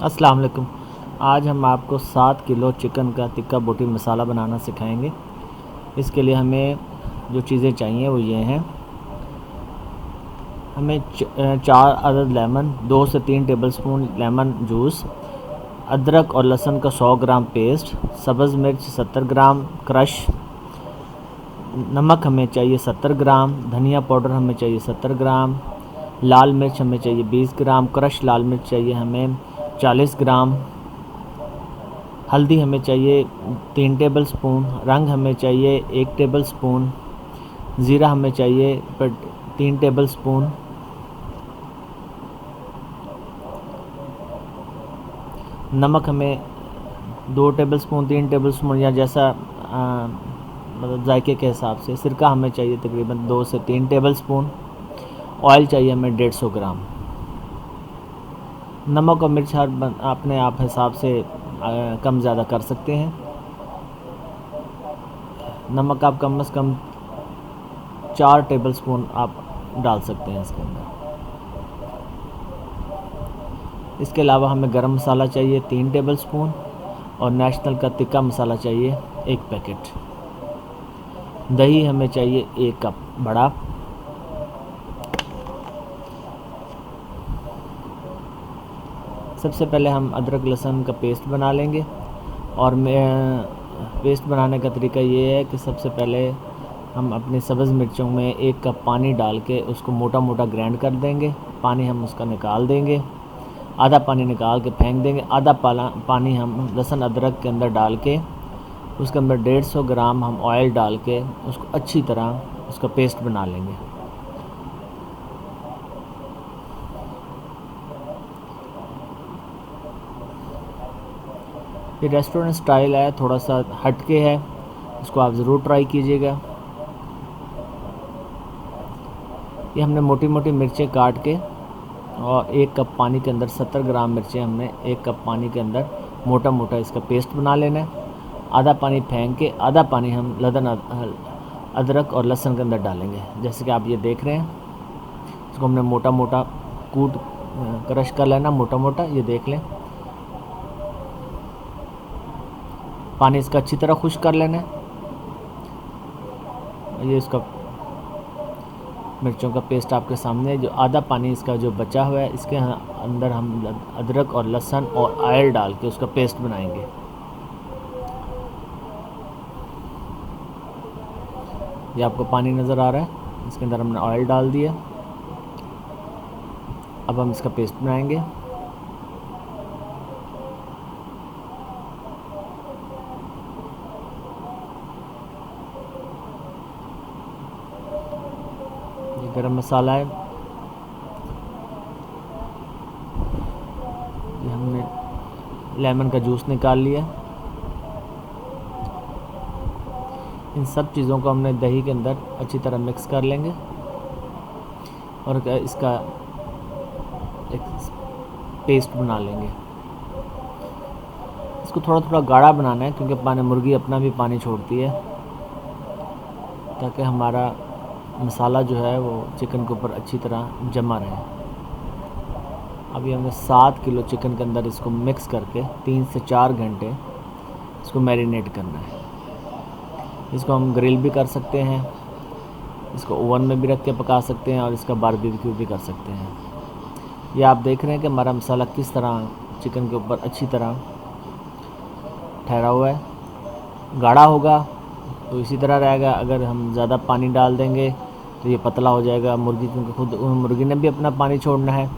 अस्सलाम वालेकुम। आज हम आपको 7 किलो चिकन का टिक्का बोटी मसाला बनाना सिखाएंगे। इसके लिए हमें जो चीज़ें चाहिए वो ये हैं। हमें 4 अदद लेमन, 2 से 3 टेबलस्पून लेमन जूस, अदरक और लहसुन का 100 ग्राम पेस्ट, सब्ज़ मिर्च 70 ग्राम क्रश, नमक हमें चाहिए 70 ग्राम, धनिया पाउडर हमें चाहिए 70 ग्राम, लाल मिर्च हमें चाहिए 20 ग्राम, क्रश लाल मिर्च चाहिए हमें 40 ग्राम, हल्दी हमें चाहिए 3 टेबलस्पून, रंग हमें चाहिए 1 टेबलस्पून, ज़ीरा हमें चाहिए 3 टेबलस्पून, नमक हमें 2 टेबलस्पून 3 टेबलस्पून या जैसा मतलब जायके के हिसाब से। सिरका हमें चाहिए तकरीबन 2 से 3 टेबलस्पून, ऑयल चाहिए हमें 150 ग्राम। नमक और मिर्च हर अपने आप हिसाब से कम ज़्यादा कर सकते हैं। नमक आप कम से कम 4 टेबलस्पून आप डाल सकते हैं इसके अंदर। इसके अलावा हमें गरम मसाला चाहिए 3 टेबलस्पून और नेशनल का तिक्का मसाला चाहिए 1 पैकेट। दही हमें चाहिए 1 कप बड़ा। सबसे पहले हम अदरक लहसुन का पेस्ट बना लेंगे और पेस्ट बनाने का तरीका ये है कि सबसे पहले हम अपनी सब्ज़ मिर्चों में 1 कप पानी डाल के उसको मोटा मोटा ग्राइंड कर देंगे। पानी हम उसका निकाल देंगे, आधा पानी निकाल के फेंक देंगे। आधा पानी हम लहसुन अदरक के अंदर डाल के उसके अंदर 150 ग्राम हम ऑयल डाल के उसको अच्छी तरह उसका पेस्ट बना लेंगे। ये रेस्टोरेंट स्टाइल है, थोड़ा सा हटके है, इसको आप ज़रूर ट्राई कीजिएगा। ये हमने मोटी मोटी मिर्चें काट के और 1 कप पानी के अंदर 70 ग्राम मिर्चें हमने 1 कप पानी के अंदर मोटा मोटा इसका पेस्ट बना लेना है। आधा पानी फेंक के आधा पानी हम अदरक और लहसुन के अंदर डालेंगे। जैसे कि आप ये देख रहे हैं, इसको हमने मोटा मोटा क्रश कर लेना, मोटा मोटा। ये देख लें, पानी इसका अच्छी तरह खुश्क कर लेना है। ये इसका मिर्चों का पेस्ट आपके सामने, जो आधा पानी इसका जो बचा हुआ है इसके अंदर हम अदरक और लहसुन और ऑयल डाल के उसका पेस्ट बनाएंगे। ये आपको पानी नज़र आ रहा है, इसके अंदर हमने ऑयल डाल दिया। अब हम इसका पेस्ट बनाएंगे। ये गरम मसाला है, ये हमने लेमन का जूस निकाल लिया। इन सब चीज़ों को हमने दही के अंदर अच्छी तरह मिक्स कर लेंगे और इसका एक पेस्ट बना लेंगे। इसको थोड़ा थोड़ा गाढ़ा बनाना है क्योंकि मुर्गी अपना भी पानी छोड़ती है, ताकि हमारा मसाला जो है वो चिकन के ऊपर अच्छी तरह जमा रहे। अभी हमें 7 किलो चिकन के अंदर इसको मिक्स करके 3 से 4 घंटे इसको मैरिनेट करना है। इसको हम ग्रिल भी कर सकते हैं, इसको ओवन में भी रख के पका सकते हैं और इसका बारबेक्यू भी कर सकते हैं। ये आप देख रहे हैं कि हमारा मसाला किस तरह चिकन के ऊपर अच्छी तरह ठहरा हुआ है। गाढ़ा होगा तो इसी तरह रहेगा, अगर हम ज़्यादा पानी डाल देंगे तो ये पतला हो जाएगा। मुर्गी, क्योंकि खुद मुर्गी ने भी अपना पानी छोड़ना है,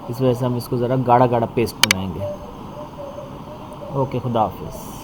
इस वजह से हम इसको ज़रा गाढ़ा गाढ़ा पेस्ट बनाएंगे। ओके, खुदा हाफिज़।